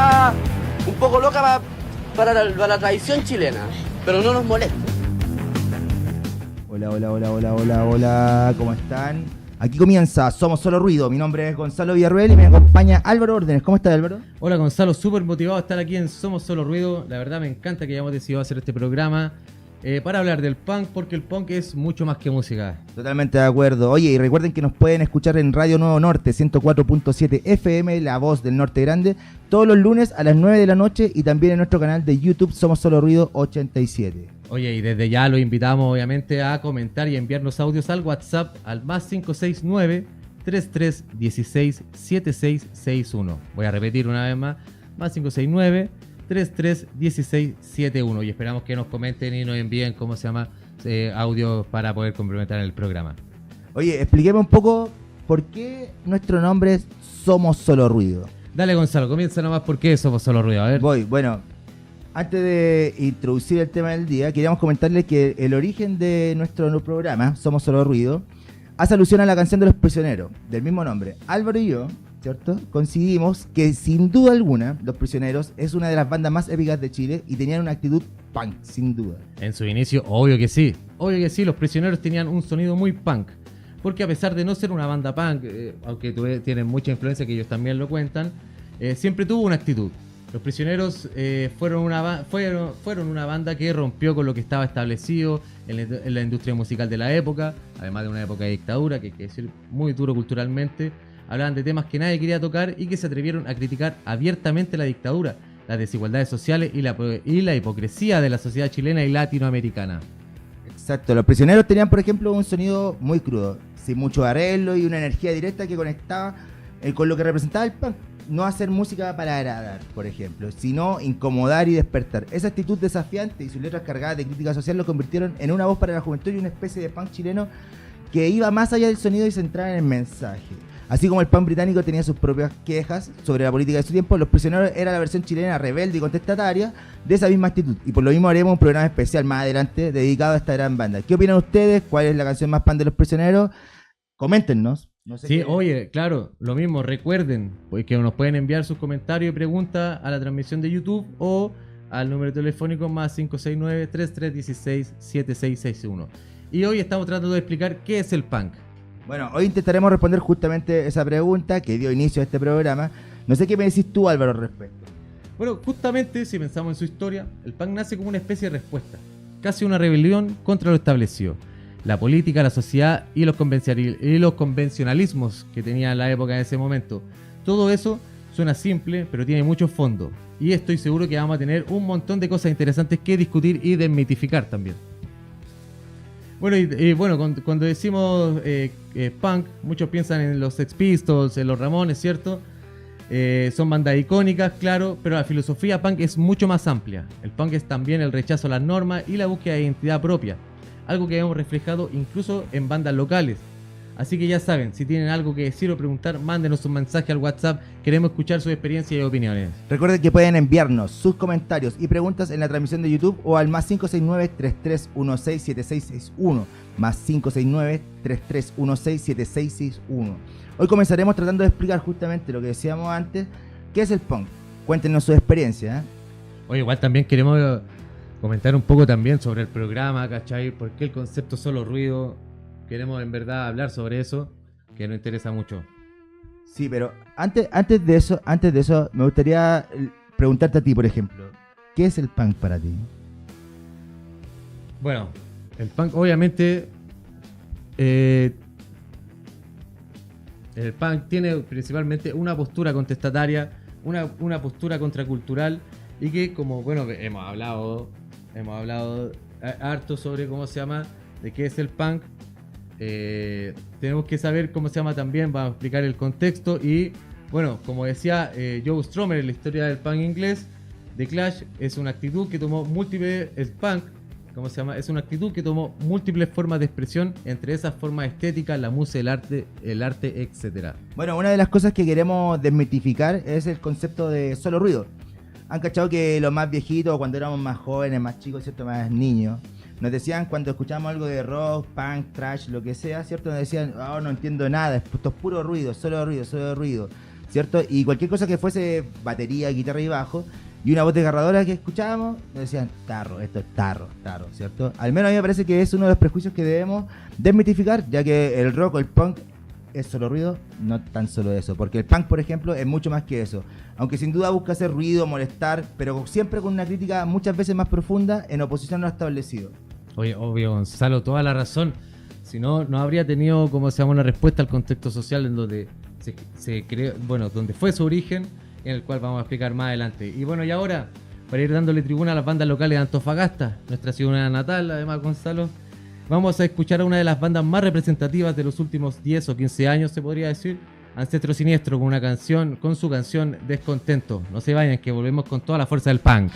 está un poco loca para la tradición chilena, pero no nos molesta. Hola, ¿cómo están? Aquí comienza Somos Solo Ruido. Mi nombre es Gonzalo Villarroel y me acompaña Álvaro Órdenes. ¿Cómo estás, Álvaro? Hola, Gonzalo, súper motivado de estar aquí en Somos Solo Ruido. La verdad me encanta que hayamos decidido hacer este programa para hablar del punk, porque el punk es mucho más que música. Totalmente de acuerdo. Oye, y recuerden que nos pueden escuchar en Radio Nuevo Norte 104.7 FM, La Voz del Norte Grande, todos los lunes a las 9 de la noche y también en nuestro canal de YouTube Somos Solo Ruido 87. Oye, y desde ya los invitamos obviamente a comentar y enviarnos audios al WhatsApp al más 569-3316-7661. Voy a repetir una vez más 569-3316-71. Y esperamos que nos comenten y nos envíen, audios para poder complementar el programa. Oye, expliquemos un poco por qué nuestro nombre es Somos Solo Ruido. Dale, Gonzalo, comienza nomás por qué Somos Solo Ruido. A ver. Bueno, antes de introducir el tema del día, queríamos comentarles que el origen de nuestro programa, Somos Solo Ruido, hace alusión a la canción de Los Prisioneros, del mismo nombre. Álvaro y yo, ¿cierto?, coincidimos que sin duda alguna Los Prisioneros es una de las bandas más épicas de Chile y tenían una actitud punk, sin duda. En su inicio, obvio que sí, Los Prisioneros tenían un sonido muy punk, porque a pesar de no ser una banda punk, aunque tienen mucha influencia, que ellos también lo cuentan, siempre tuvo una actitud. Los Prisioneros fueron una banda que rompió con lo que estaba establecido en la industria musical de la época, además de una época de dictadura, que hay que decir muy duro culturalmente. Hablaban de temas que nadie quería tocar y que se atrevieron a criticar abiertamente la dictadura, las desigualdades sociales y la hipocresía de la sociedad chilena y latinoamericana. Exacto, Los Prisioneros tenían, por ejemplo, un sonido muy crudo, sin mucho arreglo y una energía directa que conectaba con lo que representaba el punk. No hacer música para agradar, por ejemplo, sino incomodar y despertar. Esa actitud desafiante y sus letras cargadas de crítica social lo convirtieron en una voz para la juventud y una especie de punk chileno que iba más allá del sonido y se centraba en el mensaje. Así como el punk británico tenía sus propias quejas sobre la política de su tiempo, Los Prisioneros era la versión chilena rebelde y contestataria de esa misma actitud. Y por lo mismo haremos un programa especial más adelante dedicado a esta gran banda. ¿Qué opinan ustedes? ¿Cuál es la canción más punk de Los Prisioneros? Coméntenos. No sé sí, qué... Oye, claro, lo mismo, recuerden pues, que nos pueden enviar sus comentarios y preguntas a la transmisión de YouTube o al número telefónico más 569-3316-7661. Y hoy estamos tratando de explicar qué es el punk. Bueno, hoy intentaremos responder justamente esa pregunta que dio inicio a este programa. No sé qué me decís tú, Álvaro, al respecto. Bueno, justamente si pensamos en su historia, el punk nace como una especie de respuesta, casi una rebelión contra lo establecido. La política, la sociedad y los convencionalismos que tenía la época en ese momento. Todo eso suena simple, pero tiene mucho fondo. Y estoy seguro que vamos a tener un montón de cosas interesantes que discutir y desmitificar también. Bueno, cuando decimos punk, muchos piensan en los Sex Pistols, en los Ramones, ¿cierto? Son bandas icónicas, claro, pero la filosofía punk es mucho más amplia. El punk es también el rechazo a las normas y la búsqueda de identidad propia. Algo que hemos reflejado incluso en bandas locales. Así que ya saben, si tienen algo que decir o preguntar, mándenos un mensaje al WhatsApp. Queremos escuchar sus experiencias y opiniones. Recuerden que pueden enviarnos sus comentarios y preguntas en la transmisión de YouTube o al más 569-3316-7661. Más 569-3316-7661. Hoy comenzaremos tratando de explicar justamente lo que decíamos antes, qué es el punk. Cuéntenos su experiencia. Oye, igual también queremos comentar un poco también sobre el programa, ¿cachai? ¿Por qué el concepto Solo Ruido? Queremos en verdad hablar sobre eso, que nos interesa mucho. Sí, pero antes de eso, me gustaría preguntarte a ti, por ejemplo, ¿qué es el punk para ti? Bueno, el punk obviamente, el punk tiene principalmente una postura contestataria, una postura contracultural y que como, bueno, hemos hablado harto sobre de qué es el punk. Tenemos que saber cómo se llama también, vamos a explicar el contexto y bueno, como decía Joe Strummer en la historia del punk inglés, The Clash es una actitud que tomó es una actitud que tomó múltiples formas de expresión, entre esas formas estéticas, la música, el arte, etc. Bueno, una de las cosas que queremos desmitificar es el concepto de solo ruido. Han cachado que los más viejitos, cuando éramos más jóvenes, más chicos, ¿cierto?, más niños, nos decían cuando escuchábamos algo de rock, punk, thrash, lo que sea, ¿cierto? Nos decían, oh, no entiendo nada, esto es puro ruido, solo ruido, solo ruido. ¿cierto? Y cualquier cosa que fuese batería, guitarra y bajo, y una voz desgarradora que escuchábamos, nos decían, tarro, esto es tarro, ¿cierto? Al menos a mí me parece que es uno de los prejuicios que debemos desmitificar, ya que el rock o el punk es solo ruido, no tan solo eso. Porque el punk, por ejemplo, es mucho más que eso. Aunque sin duda busca hacer ruido, molestar, pero siempre con una crítica muchas veces más profunda en oposición a lo establecido. Oye, obvio, Gonzalo, toda la razón. Si no, no habría tenido, como se llama, una respuesta al contexto social en donde se creó, bueno, donde fue su origen, en el cual vamos a explicar más adelante. Y bueno, y ahora, para ir dándole tribuna a las bandas locales de Antofagasta, nuestra ciudad natal, además, Gonzalo, vamos a escuchar a una de las bandas más representativas de los últimos 10 o 15 años, se podría decir, Ancestro Siniestro, con su canción Descontento. No se vayan, que volvemos con toda la fuerza del punk.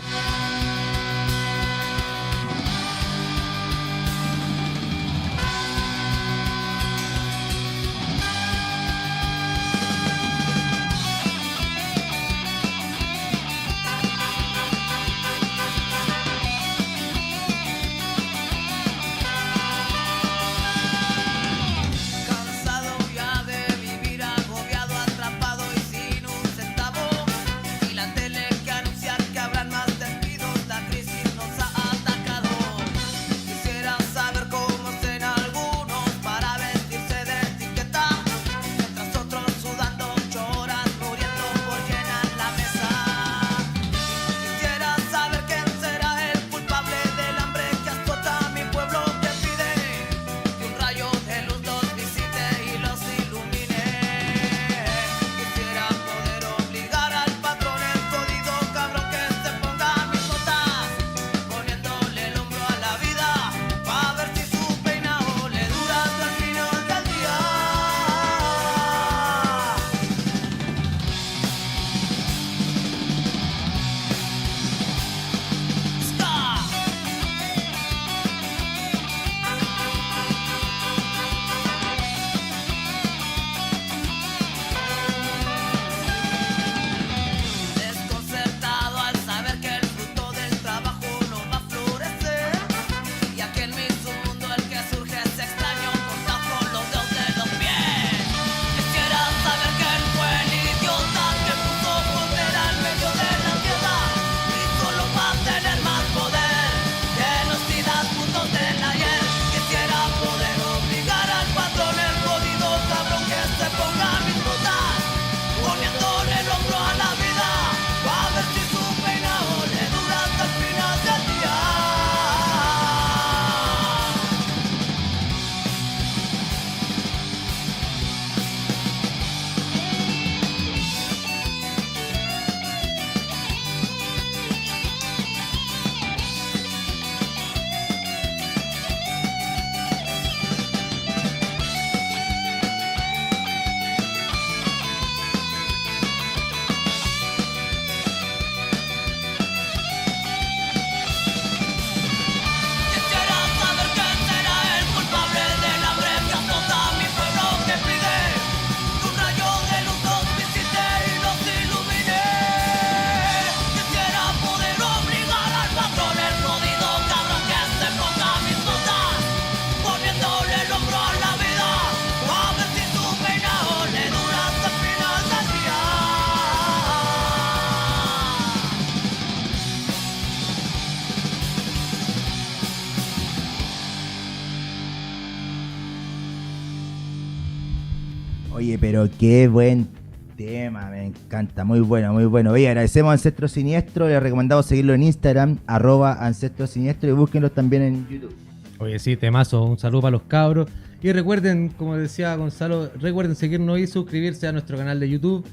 Oye, pero qué buen tema, me encanta, muy bueno, muy bueno. Oye, agradecemos a Ancestro Siniestro, les recomendamos seguirlo en Instagram, @Ancestro Siniestro, y búsquenlos también en YouTube. Oye, sí, temazo, un saludo para los cabros. Y recuerden, como decía Gonzalo, recuerden seguirnos y suscribirse a nuestro canal de YouTube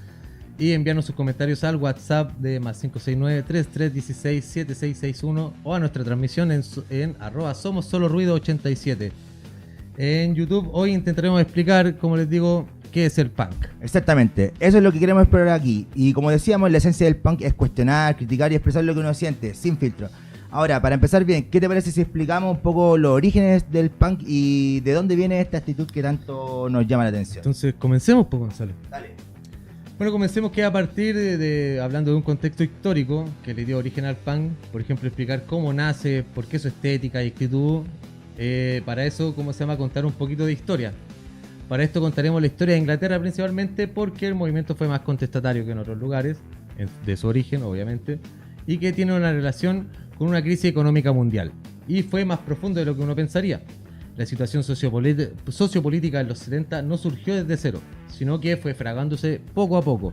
y enviarnos sus comentarios al WhatsApp de +569-3316-7661 o a nuestra transmisión en @SomosSoloRuido87. En YouTube hoy intentaremos explicar, como les digo, qué es el punk. Exactamente, eso es lo que queremos explorar aquí. Y como decíamos, la esencia del punk es cuestionar, criticar y expresar lo que uno siente, sin filtro. Ahora, para empezar bien, ¿qué te parece si explicamos un poco los orígenes del punk y de dónde viene esta actitud que tanto nos llama la atención? Entonces, comencemos, pues, Gonzalo. Dale. Bueno, comencemos que a partir de hablando de un contexto histórico que le dio origen al punk, por ejemplo, explicar cómo nace, por qué su estética y actitud. Para eso, ¿cómo se llama? Contar un poquito de historia. Para esto contaremos la historia de Inglaterra principalmente porque el movimiento fue más contestatario que en otros lugares, de su origen obviamente, y que tiene una relación con una crisis económica mundial. Y fue más profundo de lo que uno pensaría. La situación sociopolítica en los 70 no surgió desde cero, sino que fue fragándose poco a poco.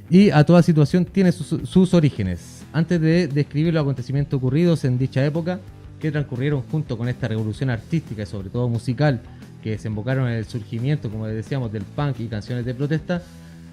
Y a toda situación tiene sus orígenes. Antes de describir los acontecimientos ocurridos en dicha época, que transcurrieron junto con esta revolución artística y sobre todo musical, que desembocaron en el surgimiento, como decíamos, del punk y canciones de protesta,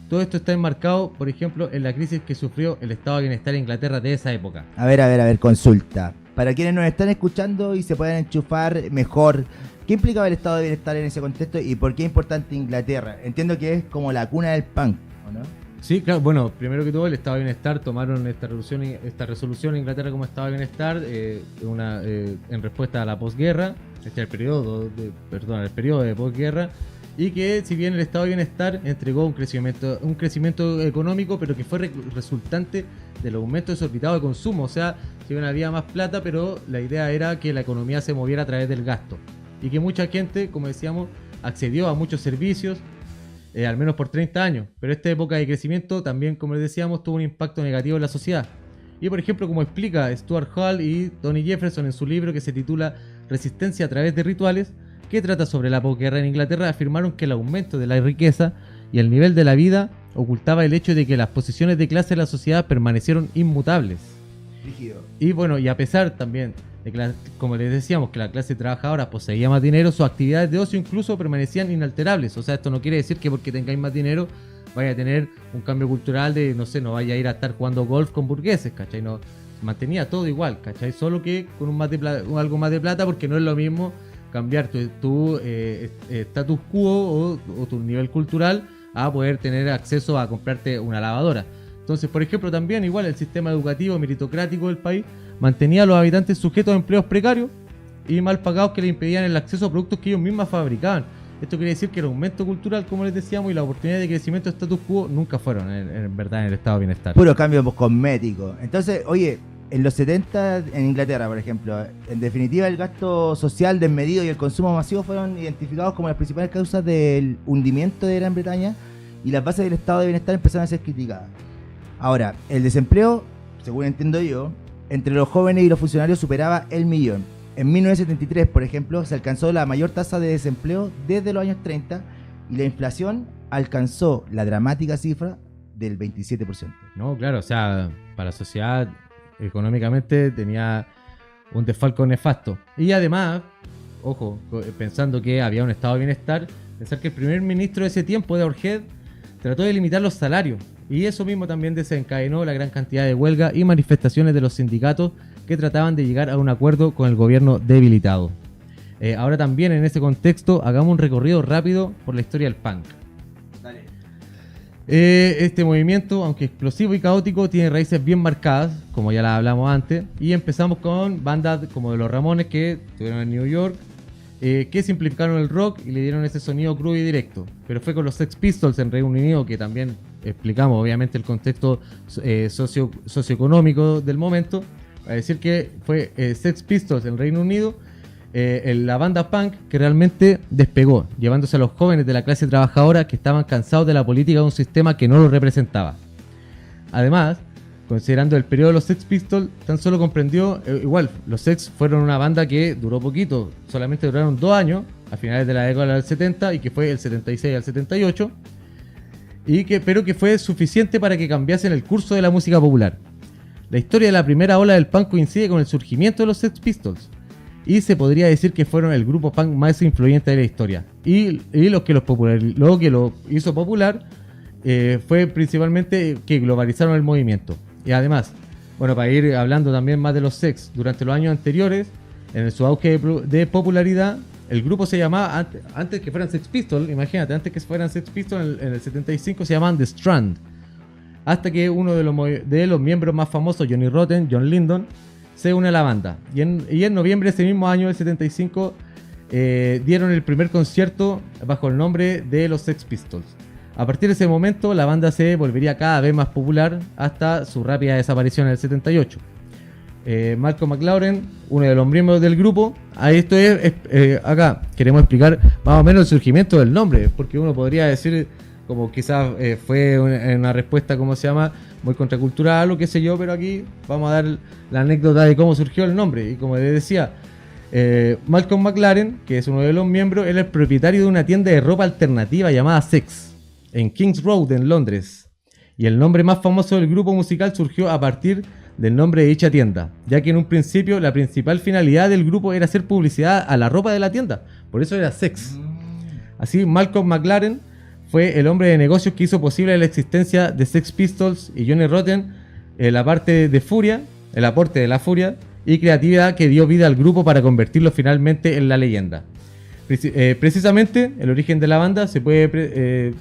todo esto está enmarcado, por ejemplo, en la crisis que sufrió el estado de bienestar en Inglaterra de esa época. A ver, consulta. Para quienes nos están escuchando y se pueden enchufar mejor, ¿qué implicaba el estado de bienestar en ese contexto y por qué es importante Inglaterra? Entiendo que es como la cuna del punk, ¿o no? Sí, claro. Bueno, primero que todo, el estado de bienestar tomaron esta resolución en Inglaterra como estado de bienestar en respuesta a la posguerra, el periodo de posguerra, y que si bien el estado de bienestar entregó un crecimiento económico, pero que fue resultante del aumento desorbitado de consumo. O sea, si bien había más plata, pero la idea era que la economía se moviera a través del gasto y que mucha gente, como decíamos, accedió a muchos servicios, al menos por 30 años. Pero esta época de crecimiento también, como les decíamos, tuvo un impacto negativo en la sociedad. Y por ejemplo, como explica Stuart Hall y Tony Jefferson en su libro que se titula Resistencia a través de rituales, que trata sobre la posguerra en Inglaterra, afirmaron que el aumento de la riqueza y el nivel de la vida ocultaba el hecho de que las posiciones de clase de la sociedad permanecieron inmutables. Rígido. Y bueno, y a pesar también de que, como les decíamos, que la clase trabajadora poseía más dinero, sus actividades de ocio incluso permanecían inalterables. O sea, esto no quiere decir que porque tengáis más dinero vaya a tener un cambio cultural de, no sé, no vaya a ir a estar jugando golf con burgueses, ¿cachai? No, mantenía todo igual, ¿cachai? Solo que con algo más de plata, porque no es lo mismo cambiar tu status quo o tu nivel cultural a poder tener acceso a comprarte una lavadora. Entonces, por ejemplo, también igual el sistema educativo meritocrático del país mantenía a los habitantes sujetos a empleos precarios y mal pagados que les impedían el acceso a productos que ellos mismos fabricaban. Esto quiere decir que el aumento cultural, como les decíamos, y la oportunidad de crecimiento de status quo nunca fueron en verdad en el estado de bienestar. Puro cambio cosmético. Entonces, oye, en los 70 en Inglaterra, por ejemplo, en definitiva el gasto social desmedido y el consumo masivo fueron identificados como las principales causas del hundimiento de Gran Bretaña y las bases del estado de bienestar empezaron a ser criticadas. Ahora, el desempleo, según entiendo yo, entre los jóvenes y los funcionarios superaba el millón. En 1973, por ejemplo, se alcanzó la mayor tasa de desempleo desde los años 30 y la inflación alcanzó la dramática cifra del 27%. No, claro, o sea, para la sociedad económicamente tenía un desfalco nefasto. Y además, ojo, pensando que había un estado de bienestar, pensar que el primer ministro de ese tiempo, de Orhead, trató de limitar los salarios. Y eso mismo también desencadenó la gran cantidad de huelgas y manifestaciones de los sindicatos que trataban de llegar a un acuerdo con el gobierno debilitado. Ahora también en ese contexto hagamos un recorrido rápido por la historia del punk. Dale. Este movimiento, aunque explosivo y caótico, tiene raíces bien marcadas, como ya las hablamos antes, y empezamos con bandas como de los Ramones que estuvieron en New York, que simplificaron el rock y le dieron ese sonido crudo y directo. Pero fue con los Sex Pistols en Reino Unido, que también explicamos obviamente el contexto socioeconómico del momento, a decir que fue Sex Pistols en Reino Unido, la banda punk que realmente despegó, llevándose a los jóvenes de la clase trabajadora que estaban cansados de la política de un sistema que no los representaba. Además, considerando el periodo de los Sex Pistols, tan solo comprendió, igual, los Sex fueron una banda que duró poquito, solamente duraron 2 años, a finales de la década del 70, y que fue el 76 al 78, pero que fue suficiente para que cambiasen el curso de la música popular. La historia de la primera ola del punk coincide con el surgimiento de los Sex Pistols, y se podría decir que fueron el grupo punk más influyente de la historia. Y lo que lo hizo popular fue principalmente que globalizaron el movimiento. Y además, bueno, para ir hablando también más de los Sex, durante los años anteriores, en su auge de popularidad, el grupo se llamaba, antes que fueran Sex Pistols, imagínate, antes que fueran Sex Pistols en el 75 se llamaban The Strand. Hasta que uno de los miembros más famosos, Johnny Rotten, John Lydon, se une a la banda. Y en noviembre de ese mismo año, del 75, dieron el primer concierto bajo el nombre de los Sex Pistols. A partir de ese momento, la banda se volvería cada vez más popular hasta su rápida desaparición en el 78. Malcolm McLaren, uno de los miembros del grupo. Esto es acá queremos explicar más o menos el surgimiento del nombre, porque uno podría decir como quizás fue una respuesta, ¿cómo se llama?, muy contracultural o qué sé yo, pero aquí vamos a dar la anécdota de cómo surgió el nombre. Y como les decía, Malcolm McLaren, que es uno de los miembros, era el propietario de una tienda de ropa alternativa llamada Sex, en Kings Road, en Londres. Y el nombre más famoso del grupo musical surgió a partir del nombre de dicha tienda, ya que en un principio la principal finalidad del grupo era hacer publicidad a la ropa de la tienda, por eso era Sex. Así, Malcolm McLaren fue el hombre de negocios que hizo posible la existencia de Sex Pistols y Johnny Rotten, el aporte de la furia y creatividad que dio vida al grupo para convertirlo finalmente en la leyenda. Precisamente, el origen de la banda se puede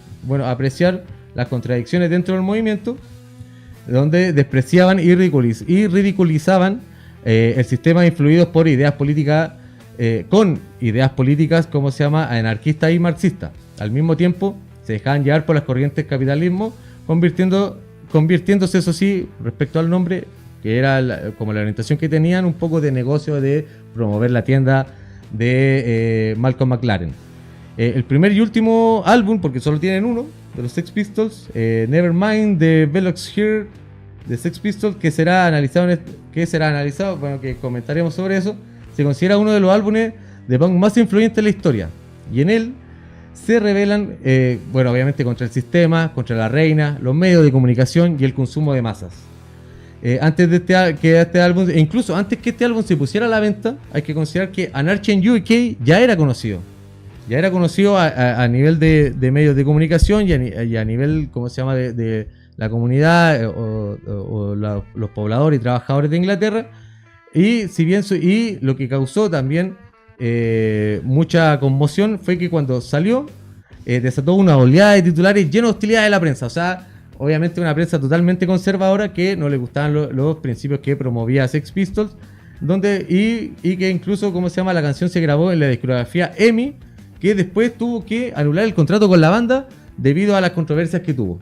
apreciar las contradicciones dentro del movimiento, donde despreciaban y ridiculizaban el sistema influidos por ideas políticas, con ideas políticas, como se llama, anarquistas y marxistas. Al mismo tiempo, se dejaban llevar por las corrientes del capitalismo, convirtiéndose, eso sí, respecto al nombre, que era como la orientación que tenían, un poco de negocio de promover la tienda de Malcolm McLaren. El primer y último álbum, porque solo tienen uno, de los Sex Pistols, Nevermind de Velox Here de Sex Pistols, que será analizado, bueno, que comentaremos sobre eso, se considera uno de los álbumes de punk más influyentes de la historia, y en él se rebelan, obviamente contra el sistema, contra la reina, los medios de comunicación y el consumo de masas. Antes de este álbum, e incluso antes que este álbum se pusiera a la venta, hay que considerar que Anarchy in UK ya era conocido. Ya era conocido a nivel de medios de comunicación y a nivel, ¿cómo se llama?, de la comunidad o los pobladores y trabajadores de Inglaterra. Y si bien y lo que causó también mucha conmoción fue que cuando salió desató una oleada de titulares llenos de hostilidad de la prensa. O sea, obviamente una prensa totalmente conservadora que no le gustaban los principios que promovía Sex Pistols, y que incluso, ¿cómo se llama?, la canción se grabó en la discografía EMI, que después tuvo que anular el contrato con la banda debido a las controversias que tuvo.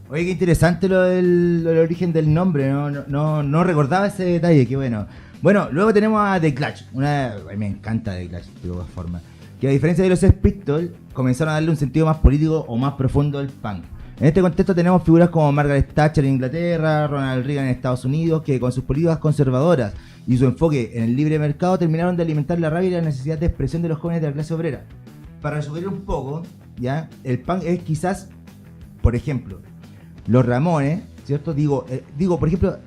Oye, qué interesante lo del origen del nombre, no recordaba ese detalle, qué bueno. Bueno, luego tenemos a The Clash, me encanta The Clash de todas formas, que a diferencia de los Sex Pistols, comenzaron a darle un sentido más político o más profundo al punk. En este contexto tenemos figuras como Margaret Thatcher en Inglaterra, Ronald Reagan en Estados Unidos, que con sus políticas conservadoras y su enfoque en el libre mercado terminaron de alimentar la rabia y la necesidad de expresión de los jóvenes de la clase obrera. Para resumir un poco, ¿ya?, el punk es quizás, por ejemplo, los Ramones, ¿cierto? Digo, por ejemplo,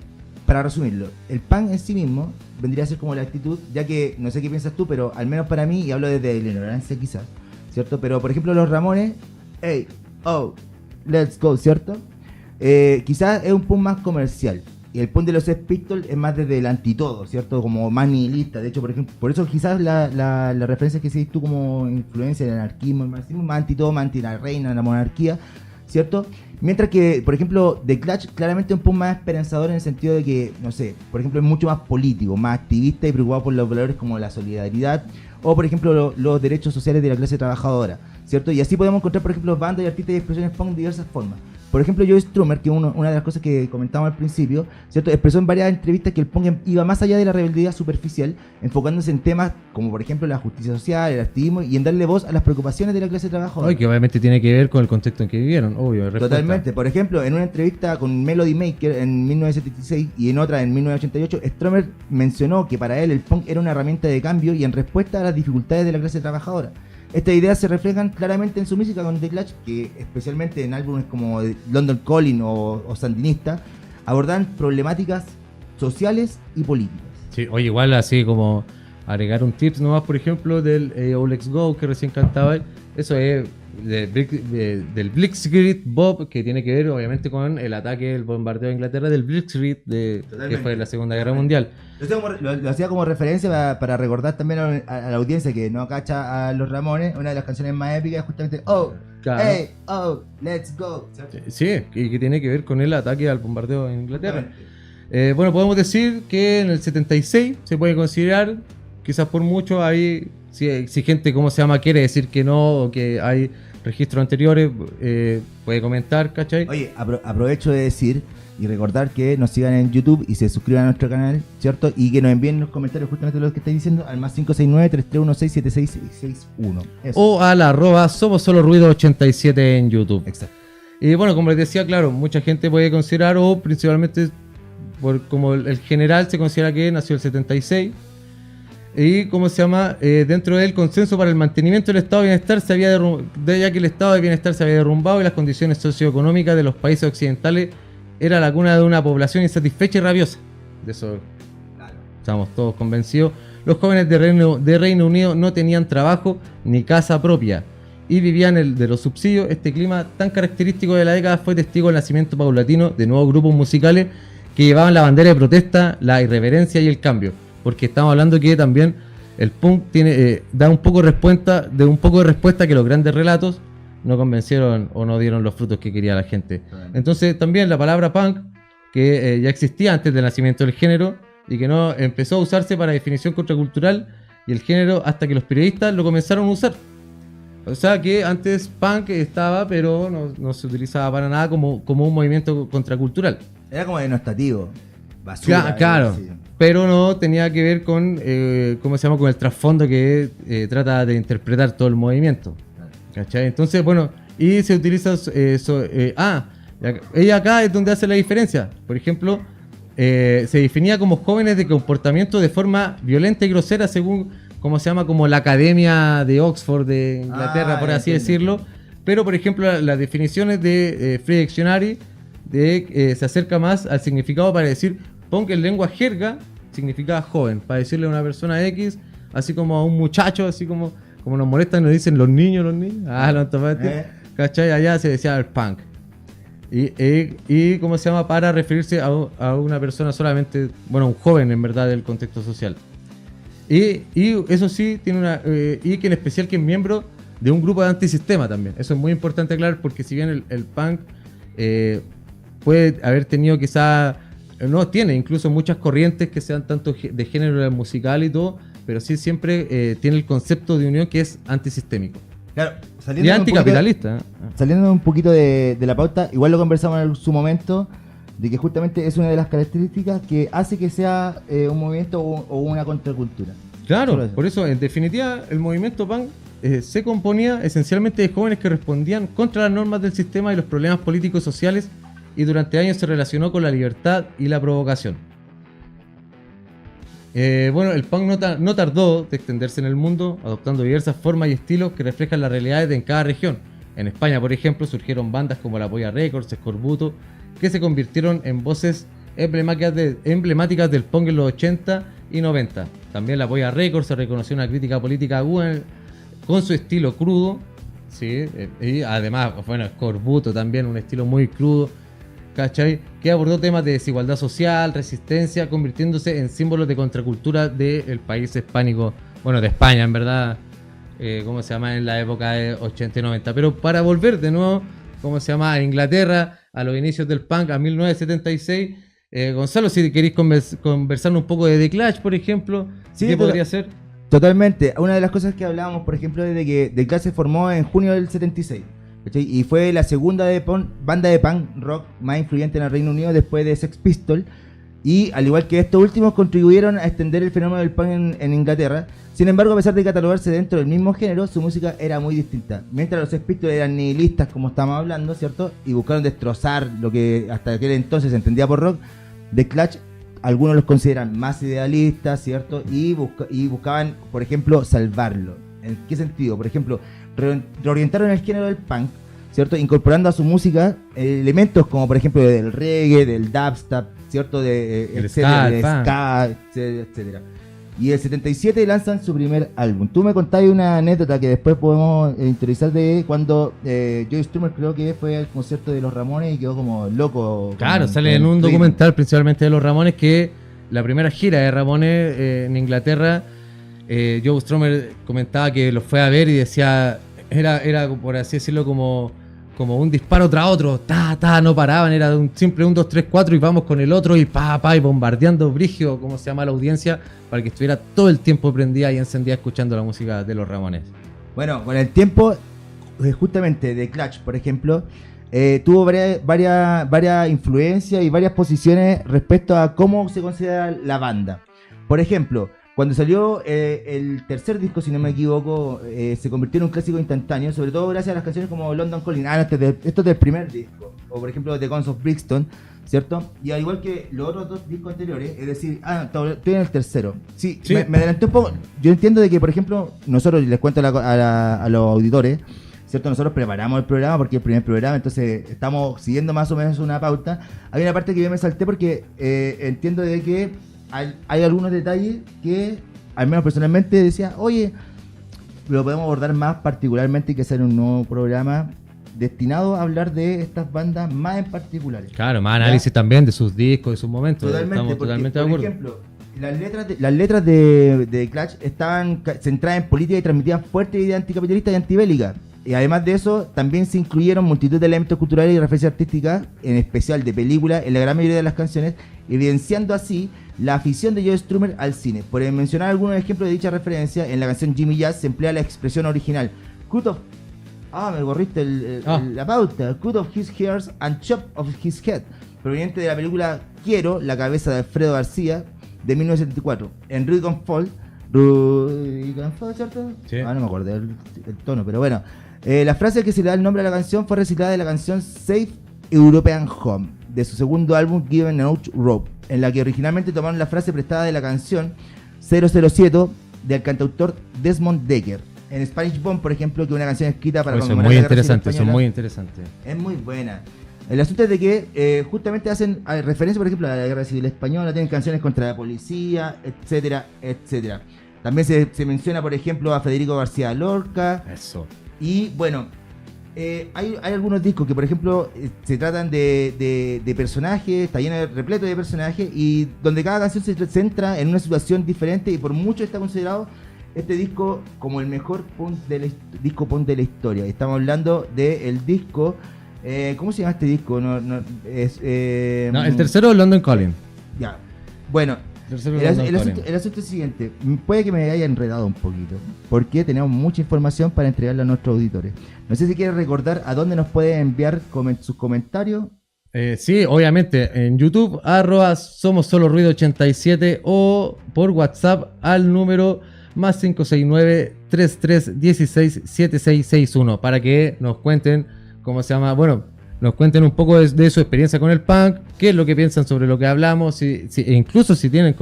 para resumirlo, el punk en sí mismo vendría a ser como la actitud, ya que no sé qué piensas tú, pero al menos para mí, y hablo desde la ignorancia quizás, ¿cierto? Pero por ejemplo, los Ramones, hey, oh, let's go, ¿cierto? Quizás es un punk más comercial. Y el punk de los Sex Pistols es más desde el antitodo, ¿cierto? Como más nihilista. De hecho, por ejemplo, por eso quizás la referencia que seguís tú como influencia del anarquismo, el marxismo, más antitodo, más anti la reina, la monarquía, ¿cierto? Mientras que, por ejemplo, The Clash claramente es un punk más esperanzador en el sentido de que, no sé, por ejemplo, es mucho más político, más activista y preocupado por los valores como la solidaridad o, por ejemplo, los derechos sociales de la clase trabajadora, ¿cierto? Y así podemos encontrar, por ejemplo, bandas y artistas y expresiones punk de diversas formas. Por ejemplo, Joe Strummer, que una de las cosas que comentábamos al principio, ¿cierto?, expresó en varias entrevistas que el punk iba más allá de la rebeldía superficial, enfocándose en temas como, por ejemplo, la justicia social, el activismo y en darle voz a las preocupaciones de la clase trabajadora. Que obviamente tiene que ver con el contexto en que vivieron, obvio. Totalmente. Por ejemplo, en una entrevista con Melody Maker en 1976 y en otra en 1988, Strummer mencionó que para él el punk era una herramienta de cambio y en respuesta a las dificultades de la clase trabajadora. Estas ideas se reflejan claramente en su música con The Clash, que especialmente en álbumes como London Calling o Sandinista, abordan problemáticas sociales y políticas. Sí, oye, igual así como agregar un tips nomás, por ejemplo, del Let's Go que recién cantaba, eso es del Blitzkrieg Bob, que tiene que ver obviamente con el ataque, el bombardeo de Inglaterra del Blitzkrieg, que fue la Segunda Guerra Mundial. Lo hacía como referencia para recordar también a la audiencia que no cacha a los Ramones, una de las canciones más épicas justamente, oh, claro. Hey, oh, let's go. Sí, y que tiene que ver con el ataque al bombardeo de Inglaterra. Bueno, podemos decir que en el 76 se puede considerar, quizás por mucho hay, si gente, ¿cómo se llama?, quiere decir que no, o que hay registros anteriores, puede comentar, ¿cachai? Oye, aprovecho de decir y recordar que nos sigan en YouTube y se suscriban a nuestro canal, ¿cierto? Y que nos envíen los comentarios justamente lo que estáis diciendo al más 569-3316-7661. O a la @ Somos Solo Ruido 87 en YouTube. Exacto. Y bueno, como les decía, claro, mucha gente puede considerar, o principalmente como el general se considera que nació el 76. Y ¿cómo se llama? Dentro del consenso para el mantenimiento del estado de bienestar ya que el estado de bienestar se había derrumbado y las condiciones socioeconómicas de los países occidentales era la cuna de una población insatisfecha y rabiosa. De eso estamos todos convencidos. Los jóvenes de Reino Unido no tenían trabajo ni casa propia y vivían de los subsidios. Este clima tan característico de la década fue testigo del nacimiento paulatino de nuevos grupos musicales que llevaban la bandera de protesta, la irreverencia y el cambio. Porque estamos hablando que también el punk da un poco de respuesta que los grandes relatos no convencieron o no dieron los frutos que quería la gente. Entonces también la palabra punk, que ya existía antes del nacimiento del género y que no empezó a usarse para definición contracultural y el género hasta que los periodistas lo comenzaron a usar. O sea que antes punk estaba, pero no se utilizaba para nada como un movimiento contracultural. Era como denostativo. Basura. Claro. Pero no tenía que ver con, ¿cómo se llama? Con el trasfondo que trata de interpretar todo el movimiento. ¿Cachai? Entonces, bueno, y se utiliza ella acá es donde hace la diferencia. Por ejemplo, se definía como jóvenes de comportamiento de forma violenta y grosera según, ¿cómo se llama? Como la Academia de Oxford de Inglaterra, por así decirlo. Pero, por ejemplo, las definiciones de Free Dictionary se acerca más al significado para decir punk en lengua jerga significa joven, para decirle a una persona X, así como a un muchacho, así como nos molestan y nos dicen los niños, los tomates, ¿cachai? Allá se decía el punk. Y ¿cómo se llama? Para referirse a una persona solamente, bueno, un joven en verdad del contexto social. Y eso sí, tiene y que en especial que es miembro de un grupo de antisistema también. Eso es muy importante aclarar porque si bien el punk puede haber tenido quizá, no tiene incluso muchas corrientes que sean tanto de género musical y todo, pero sí siempre tiene el concepto de unión que es antisistémico. Claro, y anticapitalista. Saliendo un poquito de la pauta, igual lo conversamos en su momento, de que justamente es una de las características que hace que sea un movimiento o una contracultura. Claro, por eso en definitiva el movimiento punk se componía esencialmente de jóvenes que respondían contra las normas del sistema y los problemas políticos y sociales, y durante años se relacionó con la libertad y la provocación. Bueno, el punk no tardó de extenderse en el mundo, adoptando diversas formas y estilos que reflejan las realidades en cada región. En España, por ejemplo, surgieron bandas como La Polla Records, Escorbuto, que se convirtieron en voces emblemáticas del punk en los 80 y 90. También La Polla Records se reconoció una crítica política aguda con su estilo crudo, ¿sí? Y además, bueno, Escorbuto también, un estilo muy crudo, ¿cachai? Que abordó temas de desigualdad social, resistencia, convirtiéndose en símbolos de contracultura del país hispánico, bueno, de España, en verdad, ¿cómo se llama? En la época de 80 y 90. Pero para volver de nuevo, ¿cómo se llama? A Inglaterra, a los inicios del punk, a 1976. Gonzalo, si queréis conversar un poco de The Clash, por ejemplo, sí, ¿qué podría ser? Totalmente. Una de las cosas que hablábamos, por ejemplo, es de que The Clash se formó en junio del 76. ¿Cachai? Y fue la segunda banda de punk rock más influyente en el Reino Unido después de Sex Pistols. Y al igual que estos últimos contribuyeron a extender el fenómeno del punk en Inglaterra. Sin embargo, a pesar de catalogarse dentro del mismo género, su música era muy distinta. Mientras los Sex Pistols eran nihilistas, como estamos hablando, ¿cierto? Y buscaron destrozar lo que hasta aquel entonces se entendía por rock, The Clash, algunos los consideran más idealistas, ¿cierto? Y buscaban, por ejemplo, salvarlo. ¿En qué sentido? Por ejemplo, reorientaron el género del punk, ¿cierto? Incorporando a su música elementos como, por ejemplo, del reggae, del dubstep, ¿cierto? El ska, etcétera. Y el 77 lanzan su primer álbum. Tú me contabas una anécdota que después podemos interiorizar de cuando Joey Strummer creo que fue al concierto de los Ramones y quedó como loco. Claro, sale en un documental principalmente de los Ramones que la primera gira de Ramones en Inglaterra, Joey Strummer comentaba que los fue a ver y decía, era por así decirlo como un disparo tras otro, no paraban, era siempre 1, 2, 3, 4 y vamos con el otro y y bombardeando brígido, como se llama la audiencia, para que estuviera todo el tiempo prendida y encendida escuchando la música de los Ramones. Bueno, con el tiempo justamente The Clash, por ejemplo, tuvo varias influencias y varias posiciones respecto a cómo se considera la banda. Por ejemplo, cuando salió el tercer disco, si no me equivoco, se convirtió en un clásico instantáneo, sobre todo gracias a las canciones como London Calling. Esto es del primer disco, o por ejemplo The Guns of Brixton, ¿cierto? Y al igual que los otros dos discos anteriores, es decir, estoy en el tercero. Sí. Me adelanté un poco. Yo entiendo de que, por ejemplo, nosotros, les cuento a los auditores, ¿cierto? Nosotros preparamos el programa porque es el primer programa, entonces estamos siguiendo más o menos una pauta. Hay una parte que yo me salté porque entiendo de que hay algunos detalles que, al menos personalmente, decía, oye, lo podemos abordar más particularmente y que hacer un nuevo programa destinado a hablar de estas bandas más en particulares. Claro, más análisis también de sus discos, de sus momentos. Totalmente, Estamos porque, totalmente de por acuerdo. ejemplo, las letras de Clash estaban centradas en política y transmitían fuertes ideas anticapitalistas y antibélicas. Y además de eso, también se incluyeron multitud de elementos culturales y referencias artísticas, en especial de películas, en la gran mayoría de las canciones, evidenciando así la afición de Joe Strummer al cine. Por mencionar algunos ejemplos de dicha referencia, en la canción Jimmy Jazz se emplea la expresión original cut off. Me borriste la pauta. Cut off his hairs and chop off his head, proveniente de la película Quiero, la cabeza de Alfredo García, de 1974. En Rubicon Fall, ¿cierto? Sí. No me acuerdo el tono, pero bueno. La frase que se le da el nombre a la canción fue reciclada de la canción Safe European Home, de su segundo álbum Given Out Rope, en la que originalmente tomaron la frase prestada de la canción 007 del cantautor Desmond Dekker. En Spanish Bomb, por ejemplo, que es una canción escrita para Eso es conmemorar muy la Guerra Civil interesante, eso es Española. muy interesante. Es muy buena. El asunto es de que justamente hacen referencia, por ejemplo, a la Guerra Civil Española, tienen canciones contra la policía, etcétera, etcétera. También se menciona, por ejemplo, a Federico García Lorca. Eso. Y bueno, hay algunos discos que, por ejemplo, se tratan de personajes, está lleno repleto de personajes, y donde cada canción se centra en una situación diferente, y por mucho está considerado este disco como el mejor disco punk de la historia. Estamos hablando del disco, ¿cómo se llama este disco? El tercero, London Calling. Ya, bueno. El asunto es el siguiente, puede que me haya enredado un poquito, porque tenemos mucha información para entregarle a nuestros auditores. No sé si quieres recordar a dónde nos pueden enviar sus comentarios. Sí, obviamente, en YouTube, @SomosSoloRuido87 o por WhatsApp al número más 569-3316-7661 para que nos cuenten cómo se llama, nos cuenten un poco de su experiencia con el punk, qué es lo que piensan sobre lo que hablamos, e incluso si tienen,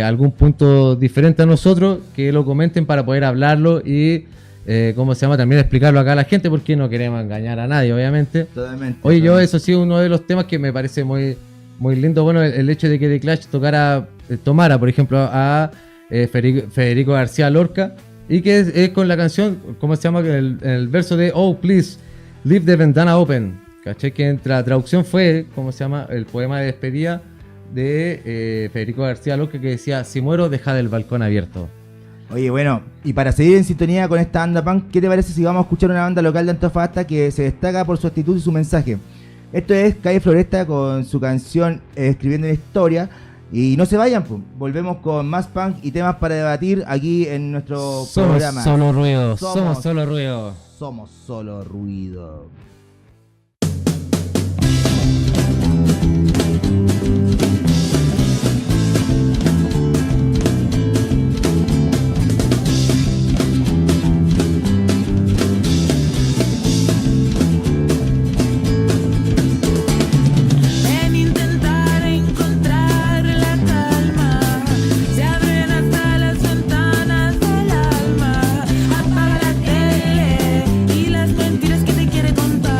algún punto diferente a nosotros, que lo comenten para poder hablarlo y, también explicarlo acá a la gente, porque no queremos engañar a nadie, obviamente. Totalmente. Oye, eso sí, uno de los temas que me parece muy, muy lindo, el hecho de que The Clash tomara, por ejemplo, a Federico García Lorca, y que es con la canción, el verso de Oh, please, leave the ventana open, ¿cachai? Que la traducción fue, el poema de despedida de Federico García Lorca, que decía: si muero, deja el balcón abierto. Oye, bueno, y para seguir en sintonía con esta banda punk, ¿qué te parece si vamos a escuchar una banda local de Antofagasta que se destaca por su actitud y su mensaje? Esto es Calle Floresta con su canción Escribiendo una Historia. Y no se vayan, pues. Volvemos con más punk y temas para debatir aquí en nuestro programa. Solo ruido, somos solo ruido. Somos solo ruido. Apaga la tele y las mentiras que te quiere contar.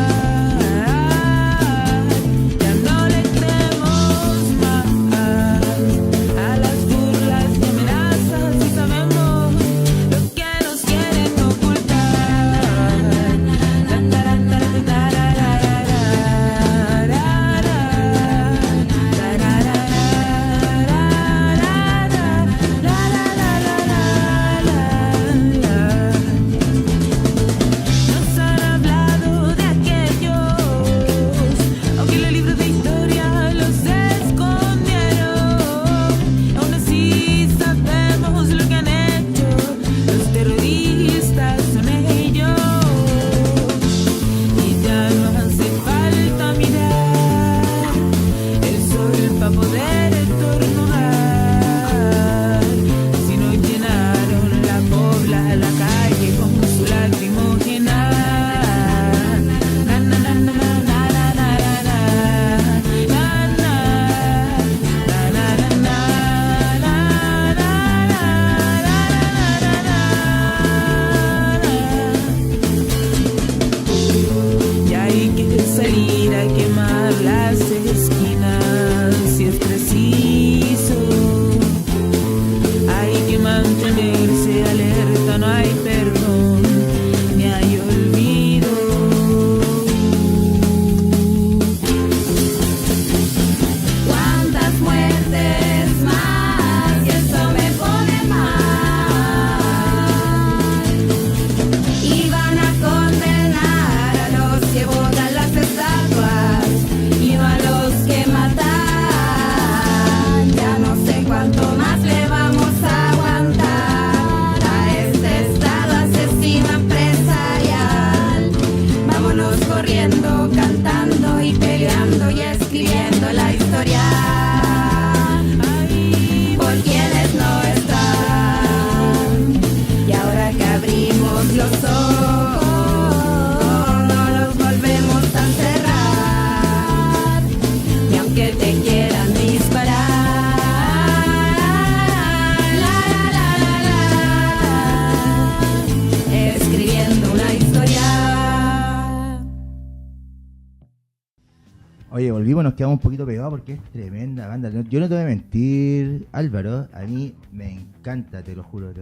volvimos, nos quedamos un poquito pegados porque es tremenda banda. Yo no te voy a mentir, Álvaro, a mí me encanta, te lo juro,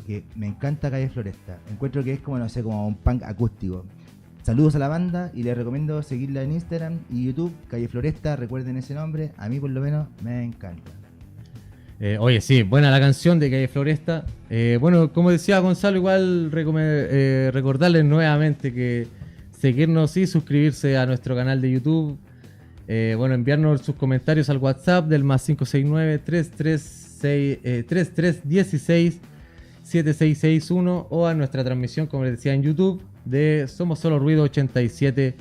que me encanta Calle Floresta. Encuentro que es como, no sé, como un punk acústico. Saludos a la banda y les recomiendo seguirla en Instagram y YouTube, Calle Floresta, recuerden ese nombre, a mí por lo menos me encanta. Oye, sí, buena la canción de Calle Floresta. Bueno, como decía Gonzalo, igual recordarles nuevamente que seguirnos y suscribirse a nuestro canal de YouTube. Bueno, enviarnos sus comentarios al WhatsApp del más 569-3316-7661 o a nuestra transmisión, como les decía, en YouTube de Somos Solo Ruido 87,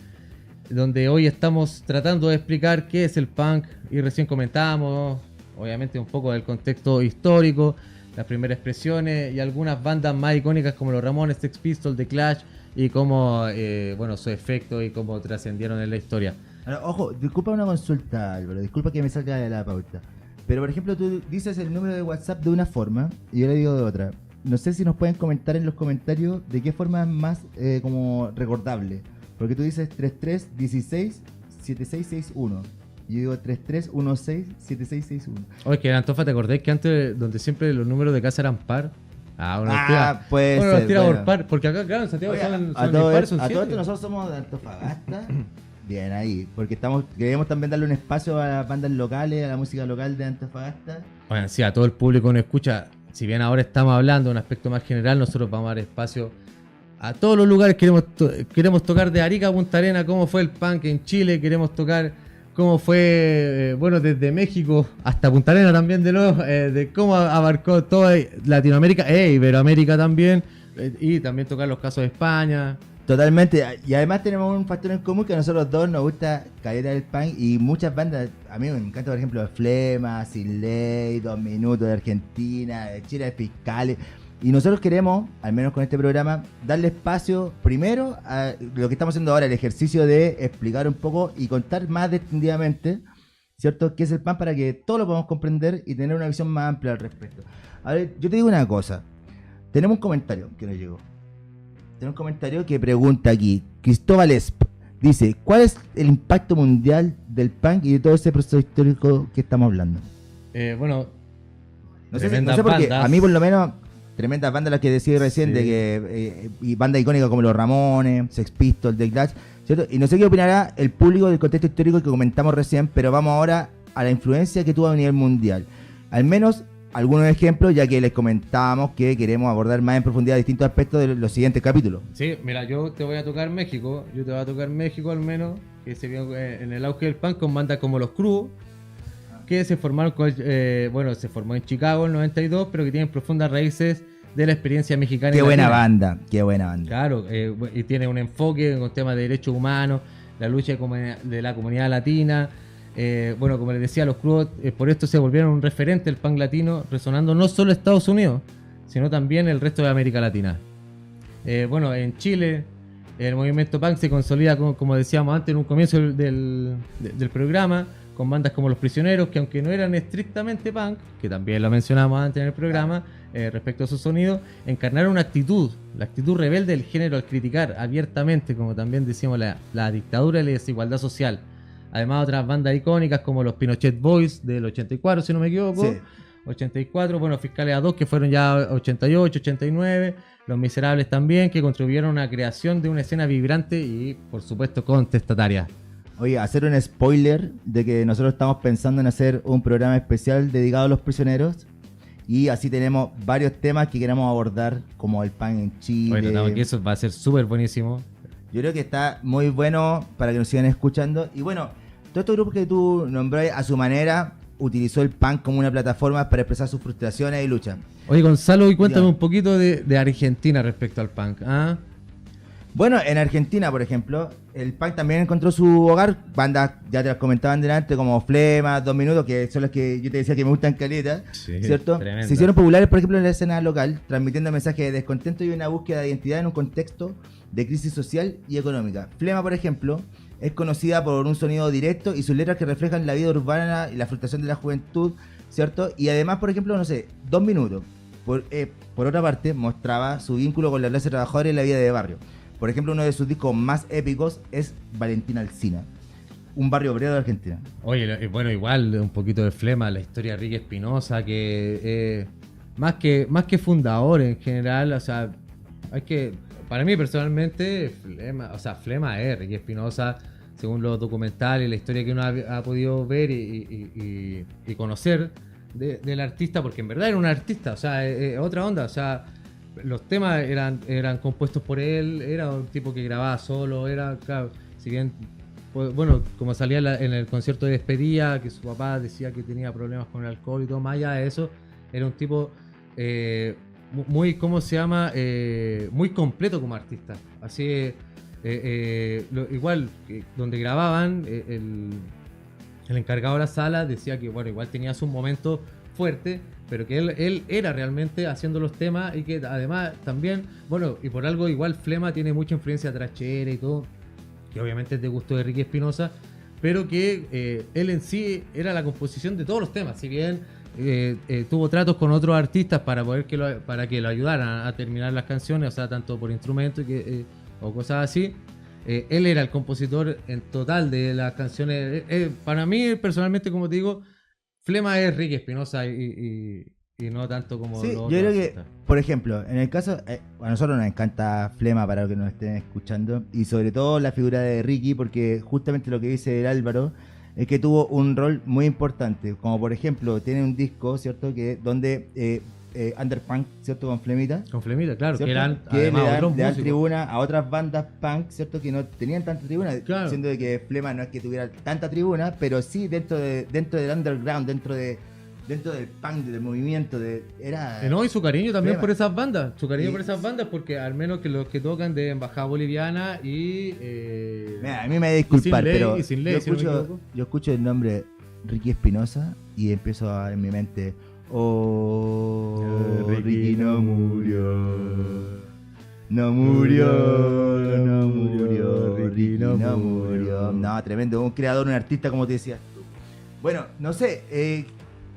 donde hoy estamos tratando de explicar qué es el punk y recién comentábamos, obviamente, un poco del contexto histórico, las primeras expresiones y algunas bandas más icónicas como los Ramones, Sex Pistols, The Clash y cómo, bueno, su efecto y cómo trascendieron en la historia. Ahora, ojo, disculpa una consulta, Álvaro, disculpa que me salga de la pauta. Pero, por ejemplo, tú dices el número de WhatsApp de una forma y yo le digo de otra. No sé si nos pueden comentar en los comentarios de qué forma es más como recordable. Porque tú dices 3316-7661. Yo digo 3316-7661. Oye, que en Antofa, ¿te acordás que antes, donde siempre los números de casa eran par? Pues bueno, nos tira por par, porque acá, claro, en Santiago son impares, son a todo 7. esto nosotros somos de Antofagasta. Bien ahí, porque queremos también darle un espacio a las bandas locales, a la música local de Antofagasta. Bueno, sí, a todo el público que nos escucha, si bien ahora estamos hablando de un aspecto más general, nosotros vamos a dar espacio a todos los lugares. Queremos tocar de Arica a Punta Arenas, cómo fue el punk en Chile, queremos tocar cómo fue, bueno, desde México hasta Punta Arenas también de nuevo, de cómo abarcó toda Latinoamérica e Iberoamérica también, y también tocar los casos de España. Totalmente, y además tenemos un factor en común que a nosotros dos nos gusta caleta del punk y muchas bandas. A mí me encanta, por ejemplo, Flema, Sin Ley, 2 Minutos de Argentina, de Chile, de Fiscales. Y nosotros queremos, al menos con este programa, darle espacio primero a lo que estamos haciendo ahora, el ejercicio de explicar un poco y contar más detendidamente, ¿cierto?, qué es el punk para que todos lo podamos comprender y tener una visión más amplia al respecto. A ver, yo te digo una cosa, tenemos un comentario que nos llegó. Tenemos un comentario que pregunta aquí, Cristóbal Esp, dice, ¿cuál es el impacto mundial del punk y de todo ese proceso histórico que estamos hablando? Bueno, no sé porque a mí por lo menos, tremendas bandas las que decía recién, sí, de que y bandas icónicas como los Ramones, Sex Pistols, The Clash, ¿cierto? Y no sé qué opinará el público del contexto histórico que comentamos recién, pero vamos ahora a la influencia que tuvo a nivel mundial. Al menos algunos ejemplos, ya que les comentábamos que queremos abordar más en profundidad distintos aspectos de los siguientes capítulos. Sí, mira, yo te voy a tocar México, al menos, que se vio en el auge del punk con bandas como Los Cruz, que se formaron, se formó en Chicago en el 92, pero que tienen profundas raíces de la experiencia mexicana. Qué buena banda, qué buena banda. Claro, y tiene un enfoque con temas de derechos humanos, la lucha de la comunidad latina. Bueno, como les decía, Los Cruz por esto se volvieron un referente del punk latino, resonando no solo en Estados Unidos, sino también el resto de América Latina. Bueno, en Chile el movimiento punk se consolida, como decíamos antes en un comienzo del programa, con bandas como Los Prisioneros, que aunque no eran estrictamente punk, que también lo mencionamos antes en el programa, respecto a su sonido, encarnaron una actitud, la actitud rebelde del género al criticar abiertamente, como también decíamos, la dictadura y la desigualdad social. Además, otras bandas icónicas como los Pinochet Boys del 84, si no me equivoco. Sí. 84, bueno, Fiscales A2, que fueron ya 88, 89. Los Miserables también, que contribuyeron a la creación de una escena vibrante y, por supuesto, contestataria. Oye, hacer un spoiler de que nosotros estamos pensando en hacer un programa especial dedicado a los prisioneros. Y así tenemos varios temas que queremos abordar, como el punk en Chile. Bueno, que eso va a ser súper buenísimo. Yo creo que está muy bueno para que nos sigan escuchando. Y bueno, todos estos grupos que tú nombrás, a su manera, utilizó el punk como una plataforma para expresar sus frustraciones y luchas. Oye, Gonzalo, y cuéntame un poquito de Argentina respecto al punk. ¿Ah? Bueno, en Argentina, por ejemplo, el punk también encontró su hogar. Bandas, ya te las comentaban delante, como Flema, 2 Minutos, que son las que yo te decía que me gustan caleta, sí, ¿cierto? Tremendo. Se hicieron populares, por ejemplo, en la escena local, transmitiendo mensajes de descontento y una búsqueda de identidad en un contexto de crisis social y económica. Flema, por ejemplo, es conocida por un sonido directo y sus letras que reflejan la vida urbana y la frustración de la juventud, ¿cierto? Y además, por ejemplo, no sé, 2 Minutos, por otra parte, mostraba su vínculo con la clase trabajadora y la vida de barrio. Por ejemplo, uno de sus discos más épicos es Valentina Alsina. un barrio obrero de Argentina. Oye, bueno, igual un poquito de flema, la historia de Ricky Espinosa, que más que fundador en general, o sea, para mí personalmente, flema es Ricky Espinosa, según los documentales, la historia que uno ha podido ver y conocer del artista, porque en verdad era un artista, o sea, otra onda, o sea, los temas eran compuestos por él, era un tipo que grababa solo, era, claro, si bien, pues, bueno, como salía en el concierto de despedida, que su papá decía que tenía problemas con el alcohol y todo, más allá de eso, era un tipo muy, ¿cómo se llama? Muy completo como artista. Así, igual, donde grababan, el encargado de la sala decía que, bueno, igual tenía sus momentos fuertes, pero que él era realmente haciendo los temas y que además también, bueno, y por algo igual Flema tiene mucha influencia trachera y todo, que obviamente es de gusto de Ricky Espinosa, pero que él en sí era la composición de todos los temas, si bien tuvo tratos con otros artistas para para que lo ayudaran a terminar las canciones, o sea, tanto por instrumento o cosas así. Él era el compositor en total de las canciones. Para mí, personalmente, como te digo, Flema es Ricky Espinosa y no tanto como Sí, los yo otros creo que, artistas. por ejemplo, en el caso, a nosotros nos encanta Flema para los que nos estén escuchando, y sobre todo la figura de Ricky, porque justamente lo que dice el Álvaro es que tuvo un rol muy importante, como por ejemplo, tiene un disco, ¿cierto? Que donde Underpunk, ¿cierto? Con Flemita. Con Flemita, claro, ¿cierto? que eran Que además le dan otros músicos. tribuna a otras bandas punk, ¿cierto? Que no tenían tanta tribuna, Claro. siendo de que Flema no es que tuviera tanta tribuna, pero sí dentro del underground, dentro del punk, del movimiento, era... No, y su cariño también Flema. por esas bandas. Su cariño Sí. por esas bandas, porque al menos que los que tocan de Embajada Boliviana Mira, a mí me da disculpar, Sin Ley, pero y Sin Ley, si no me equivoco. yo escucho el nombre Ricky Espinosa y empiezo a en mi mente, oh, Ricky no murió. No murió, Ricky no murió. No, tremendo, un creador, un artista, como te decía. Bueno, no sé,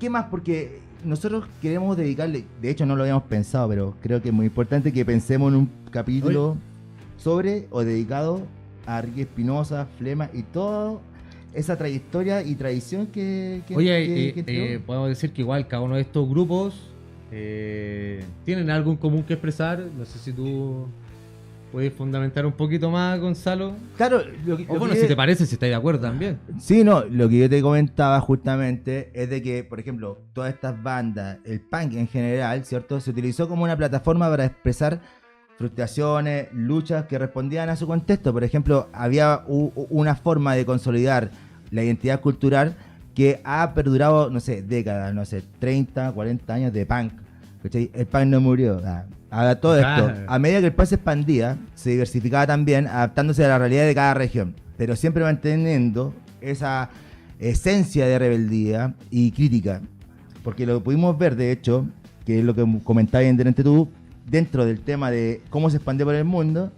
¿qué más? Porque nosotros queremos dedicarle, de hecho no lo habíamos pensado, pero creo que es muy importante que pensemos en un capítulo sobre o dedicado a Ricky Espinosa, Flema y toda esa trayectoria y tradición que Oye, entregó. podemos decir que igual cada uno de estos grupos tienen algo en común que expresar. No sé si tú puedes fundamentar un poquito más, Gonzalo. Claro, O bueno, si te parece, si estás de acuerdo también. Sí, no, lo que yo te comentaba justamente es de que, por ejemplo, todas estas bandas, el punk en general, ¿cierto? Se utilizó como una plataforma para expresar frustraciones, luchas que respondían a su contexto. Por ejemplo, había una forma de consolidar la identidad cultural que ha perdurado, no sé, décadas, no sé, 30, 40 años de punk. ¿Cachai? El punk no murió. Haga todo Claro. esto. A medida que el punk se expandía, se diversificaba también, adaptándose a la realidad de cada región, pero siempre manteniendo esa esencia de rebeldía y crítica. Porque lo pudimos ver, de hecho, que es lo que comentabas delante tú, dentro del tema de cómo se expandió por el mundo,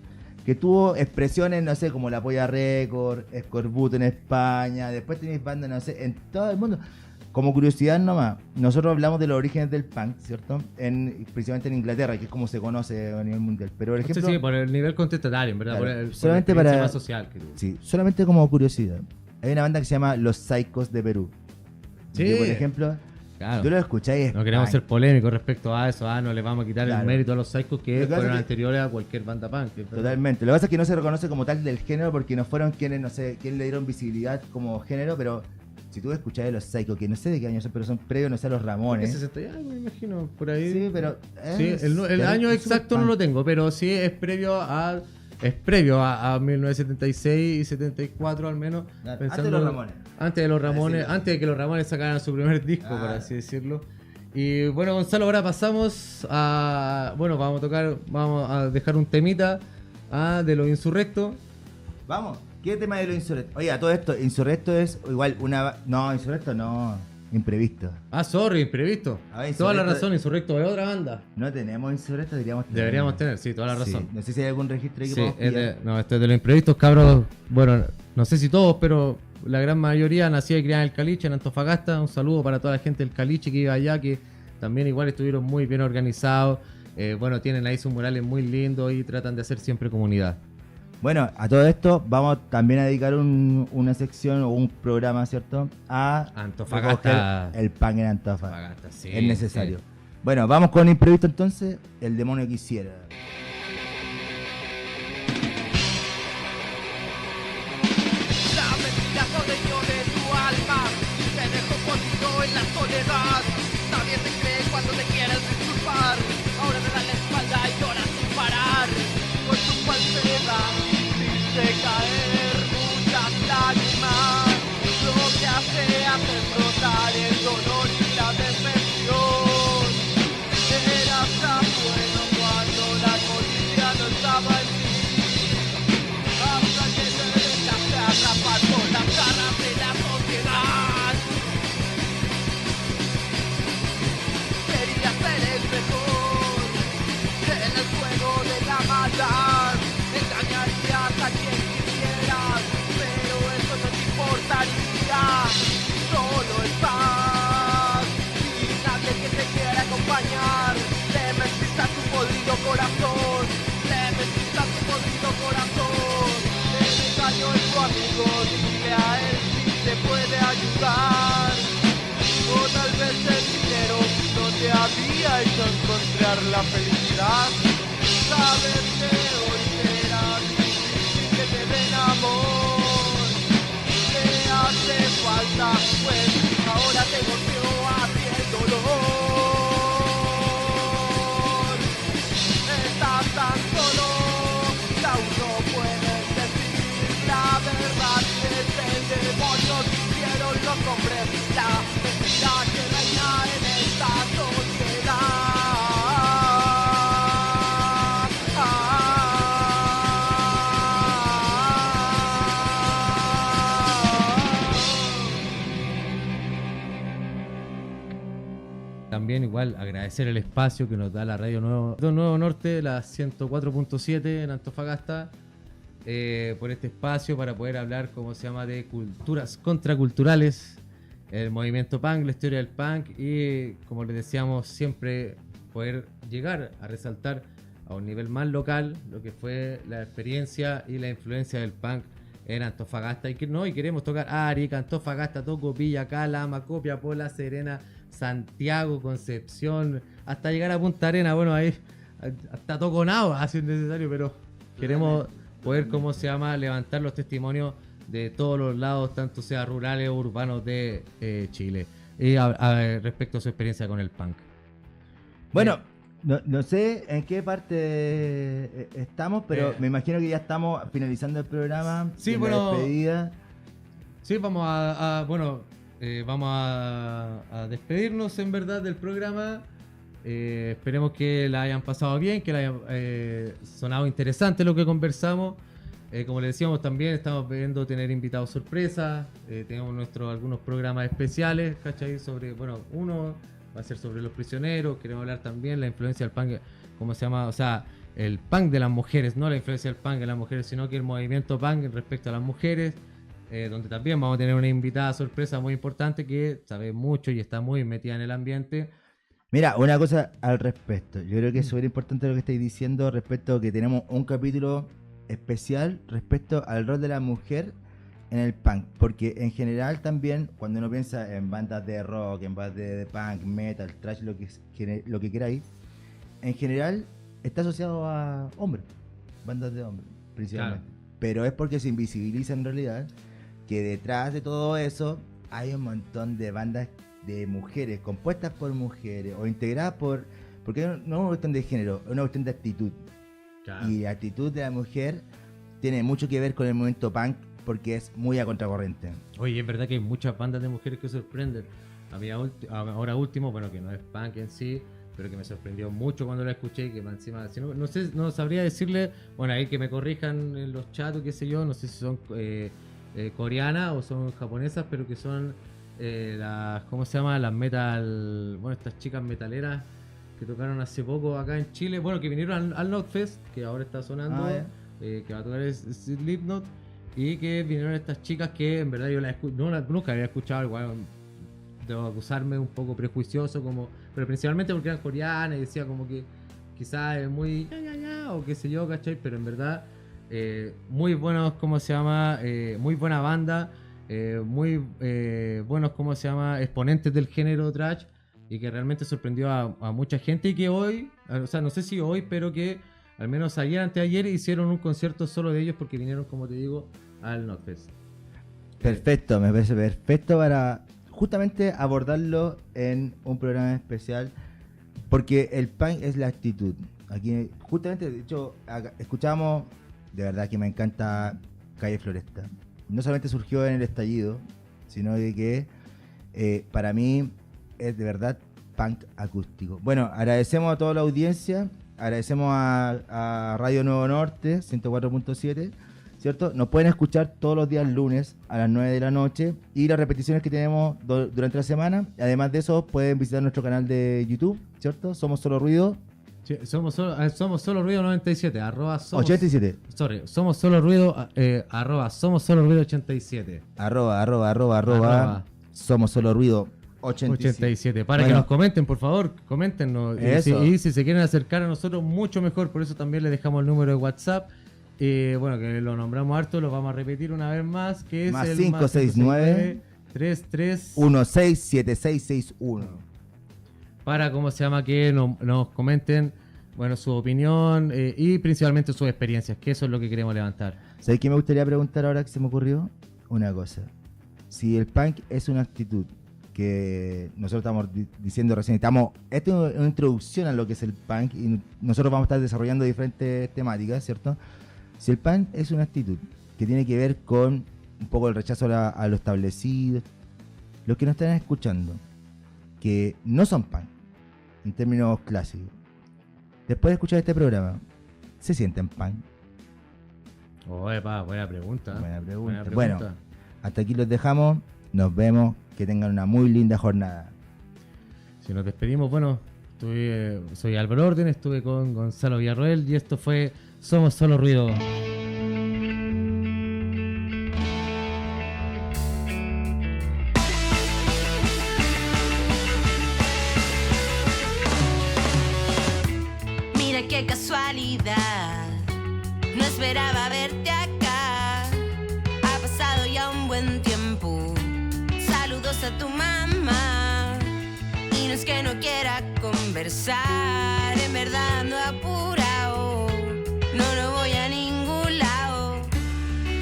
que tuvo expresiones, no sé, como La Polla Record, Escorbuto en España, después tenéis bandas, no sé, en todo el mundo. Como curiosidad nomás, nosotros hablamos de los orígenes del punk, ¿cierto? Principalmente en Inglaterra, que es como se conoce a nivel mundial. Pero, por ejemplo, Sí, por el nivel contestatario, en verdad, Claro, por solamente la experiencia para- más social. sí, solamente como curiosidad, hay una banda que se llama Los Psychos de Perú. Sí. Que, por ejemplo, Claro. tú lo escucháis. No queremos ser polémicos respecto a eso, no le vamos a quitar Claro. el mérito a los Psychos Lo que que pasa fueron es que- anteriores a cualquier banda punk. es verdad. Totalmente. Lo que pasa es que no se reconoce como tal del género porque no fueron quienes, no sé, quienes le dieron visibilidad como género, pero si tú escuchás de los Psycho, que no sé de qué año son, pero son previos, no sé, a los ¿Qué Ramones. 60 y algo, me imagino, por ahí. Sí, pero... Sí, el año exacto no lo tengo, pero sí es previo a 1976 y 74 al menos. Antes de los Ramones. Antes de los Ramones, decirlo. antes de que los Ramones sacaran su primer disco, por Claro. así decirlo. Y bueno, Gonzalo, ahora pasamos a... Bueno, vamos a dejar un temita de los Insurrectos. Vamos, ¿qué tema de los Insurrectos? Oye, a todo esto, Insurrecto es igual una... No, Insurrecto no, imprevisto. Sorry, imprevisto. A ver, Toda la Insurrecto- razón, Insurrecto es otra banda. No tenemos Insurrecto, deberíamos tener. Deberíamos tener, sí, toda la razón. Sí, no sé si hay algún registro ahí que Sí, podamos pillar. no, esto es de los imprevistos, cabros. Bueno, no sé si todos, pero la gran mayoría nacía y criada en el Caliche, en Antofagasta. Un saludo para toda la gente del Caliche que iba allá, que también igual estuvieron muy bien organizados. Bueno, tienen ahí sus murales muy lindos y tratan de hacer siempre comunidad. Bueno, a todo esto vamos también a dedicar una sección o un programa, ¿cierto? A Antofagasta. recoger el pan en Antofagasta. Antofagasta, sí, Es necesario. sí. Bueno, vamos con el imprevisto entonces. El demonio quisiera. La mentira dueño de tu alma, te dejó jodido en la soledad. Nadie te cree cuando te quieres disculpar. Ahora me dan la espalda y lloras sin parar. Con tu falsedad hiciste caer muchas lágrimas. Lo que hace brotar el dolor y la depresión. Eras tan bueno cuando la codicia no estaba en ti. Hasta que te dejaste atrapar por las garras de la sociedad. Querías ser el mejor en el juego de la maldad. Engañarías a quien quisieras, pero eso no te importaría. Solo estás y nadie que te quiera acompañar. Le mentiste a tu podrido corazón. Le mentiste a tu podrido corazón. El engaño es tu amigo, dile a él si te puede ayudar. O tal vez el dinero no te había hecho encontrar la felicidad. Sabes que hoy será difícil que te den amor. Te hace falta, pues ahora te golpeó a ti el dolor. Estás tan solo, que aún no puedes decir la verdad. Es el demonio que hicieron los hombres, la mentira que reina en esta sociedad. También igual agradecer el espacio que nos da la Radio Nuevo Norte, la 104.7 en Antofagasta, por este espacio para poder hablar, como se llama, de culturas contraculturales, el movimiento punk, la historia del punk y, como les decíamos, siempre poder llegar a resaltar a un nivel más local lo que fue la experiencia y la influencia del punk en Antofagasta. Y queremos tocar Arica, Antofagasta, Tocopilla, Calama, Copiapó, La Serena, Santiago, Concepción, hasta llegar a Punta Arenas. Bueno, ahí hasta Toconao, si es necesario, pero queremos poder, como se llama, levantar los testimonios de todos los lados, tanto sea rurales o urbanos de Chile, y respecto a su experiencia con el punk. Bueno, no sé en qué parte estamos, pero me imagino que ya estamos finalizando el programa. Sí, en bueno. La despedida. Sí, vamos a despedirnos en verdad del programa. Esperemos que la hayan pasado bien, que la hayan sonado interesante lo que conversamos. Como les decíamos, también estamos viendo tener invitados sorpresa. Tenemos algunos programas especiales, ¿cachai? Sobre, bueno, uno va a ser sobre los prisioneros. Queremos hablar también la influencia del punk, ¿cómo se llama? O sea, el punk de las mujeres, no la influencia del punk de las mujeres, sino que el movimiento punk respecto a las mujeres. Donde también vamos a tener una invitada sorpresa muy importante que sabe mucho y está muy metida en el ambiente. Mira, una cosa al respecto. Yo creo que es súper importante lo que estáis diciendo respecto a que tenemos un capítulo especial respecto al rol de la mujer en el punk. Porque en general también, cuando uno piensa en bandas de rock, en bandas de punk, metal, thrash, lo que queráis, en general está asociado a hombres, bandas de hombres, principalmente. Claro. Pero es porque se invisibiliza en realidad que detrás de todo eso hay un montón de bandas de mujeres, compuestas por mujeres o integradas porque no es una cuestión de género, es una cuestión de actitud. Claro. Y la actitud de la mujer tiene mucho que ver con el movimiento punk porque es muy a contracorriente. Oye, es verdad que hay muchas bandas de mujeres que sorprenden. A mí ahora último, bueno, que no es punk en sí, pero que me sorprendió mucho cuando la escuché, que encima, no sé, no sabría decirle, bueno, ahí que me corrijan en los chats, qué sé yo, no sé si son coreanas o son japonesas, pero que son las, ¿cómo se llama? Las metal, bueno, estas chicas metaleras que tocaron hace poco acá en Chile, bueno, que vinieron al Notfest, que ahora está sonando, que va a tocar Slipknot, y que vinieron estas chicas que en verdad yo nunca había escuchado, igual debo acusarme un poco prejuicioso, pero principalmente porque eran coreanas y decía como que quizás es muy o qué sé yo, ¿cachai? Pero en verdad muy buenos, ¿cómo se llama? Muy buena banda, muy buenos, ¿cómo se llama? Exponentes del género thrash y que realmente sorprendió a mucha gente y que hoy, o sea, no sé si hoy, pero que al menos ayer, antes de ayer, hicieron un concierto solo de ellos porque vinieron, como te digo, al Notfest. Perfecto, me parece perfecto para justamente abordarlo en un programa especial, porque el punk es la actitud. Aquí, justamente, de hecho, escuchamos, de verdad que me encanta Calle Floresta. No solamente surgió en el estallido, sino de que para mí es de verdad punk acústico. Bueno, agradecemos a toda la audiencia, agradecemos a Radio Nuevo Norte, 104.7. ¿Cierto? Nos pueden escuchar todos los días lunes a las 9 de la noche y las repeticiones que tenemos durante la semana. Además de eso, pueden visitar nuestro canal de YouTube, ¿cierto? Somos Solo Ruido. Sí, somos solo ruido 97, arroba somos, 87. Sorry, somos solo ruido, arroba somos solo ruido 87. Arroba. Somos Solo Ruido 87. Para que Bueno, nos comenten, por favor, coméntenos. Eso. Y si se quieren acercar a nosotros, mucho mejor. Por eso también les dejamos el número de WhatsApp. Bueno, que lo nombramos harto, lo vamos a repetir una vez más, que es Más el 569 33 167661. para, ¿cómo se llama? Que nos comenten, bueno, su opinión y principalmente sus experiencias, que eso es lo que queremos levantar. ¿Sabes qué me gustaría preguntar ahora que se me ocurrió? Una cosa. Si el punk es una actitud que nosotros estamos diciendo recién, esto es una introducción a lo que es el punk y nosotros vamos a estar desarrollando diferentes temáticas, ¿cierto? Si el punk es una actitud que tiene que ver con un poco el rechazo a lo establecido, los que nos están escuchando, que no son punk, en términos clásicos, después de escuchar este programa, ¿se sienten punk? Buena pregunta. Buena pregunta. Buena pregunta. Bueno, hasta aquí los dejamos, nos vemos, que tengan una muy linda jornada. Si nos despedimos, bueno, soy Álvaro Orden, estuve con Gonzalo Villarroel y esto fue Somos Solo Ruido. Mira qué casualidad, no esperaba verte acá. Ha pasado ya un buen tiempo. Saludos a tu mamá. Y no es que no quiera conversar, en verdad ando apurado. No voy a ningún lado,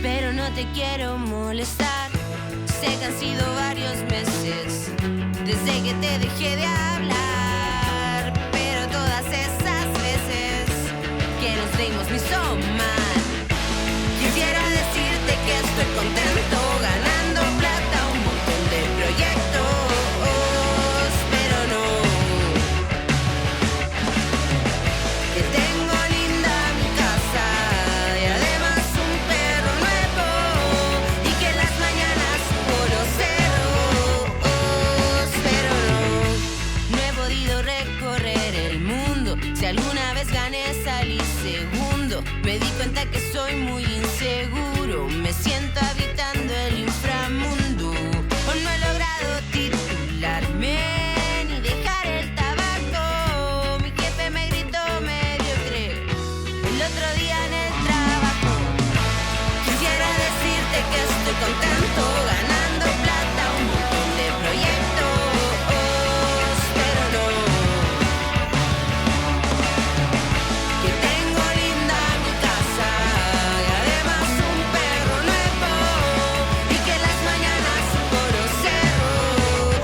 pero no te quiero molestar. Sé que han sido varios meses desde que te dejé de hablar, pero todas esas veces que nos dimos me hizo mal. Quisiera decirte que estoy contento, ganando plata, un montón de proyectos, pero no. Que tengo linda mi casa y además un perro nuevo, y que en las mañanas subo los cerros, pero no he podido recorrer el mundo. Si alguna vez gané salí segundo. Me di cuenta que soy muy inseguro, me siento habitando el inframundo. Aún no he logrado titularme ni dejar el tabaco. Mi jefe me gritó mediocre el otro día en el trabajo. Quisiera decirte que estoy contento, ganando plata, un montón de proyectos, pero no. Que tengo linda mi casa y además un perro nuevo, y que en las mañanas subo los cerros,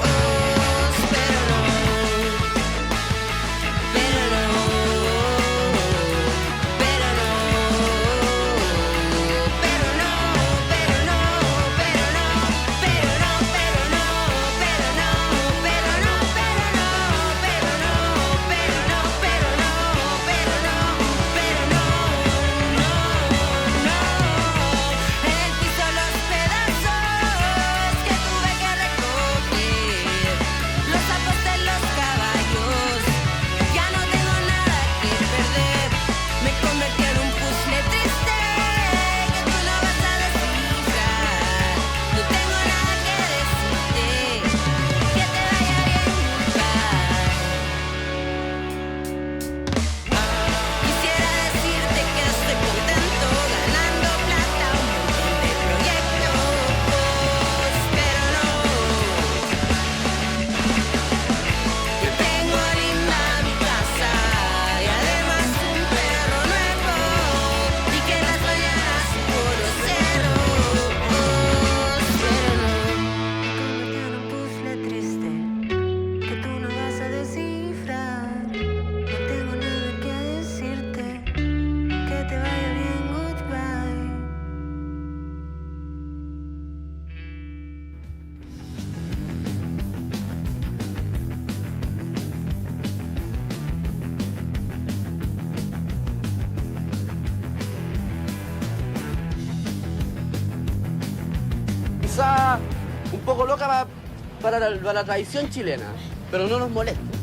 un poco loca para la tradición chilena, pero no nos molesta.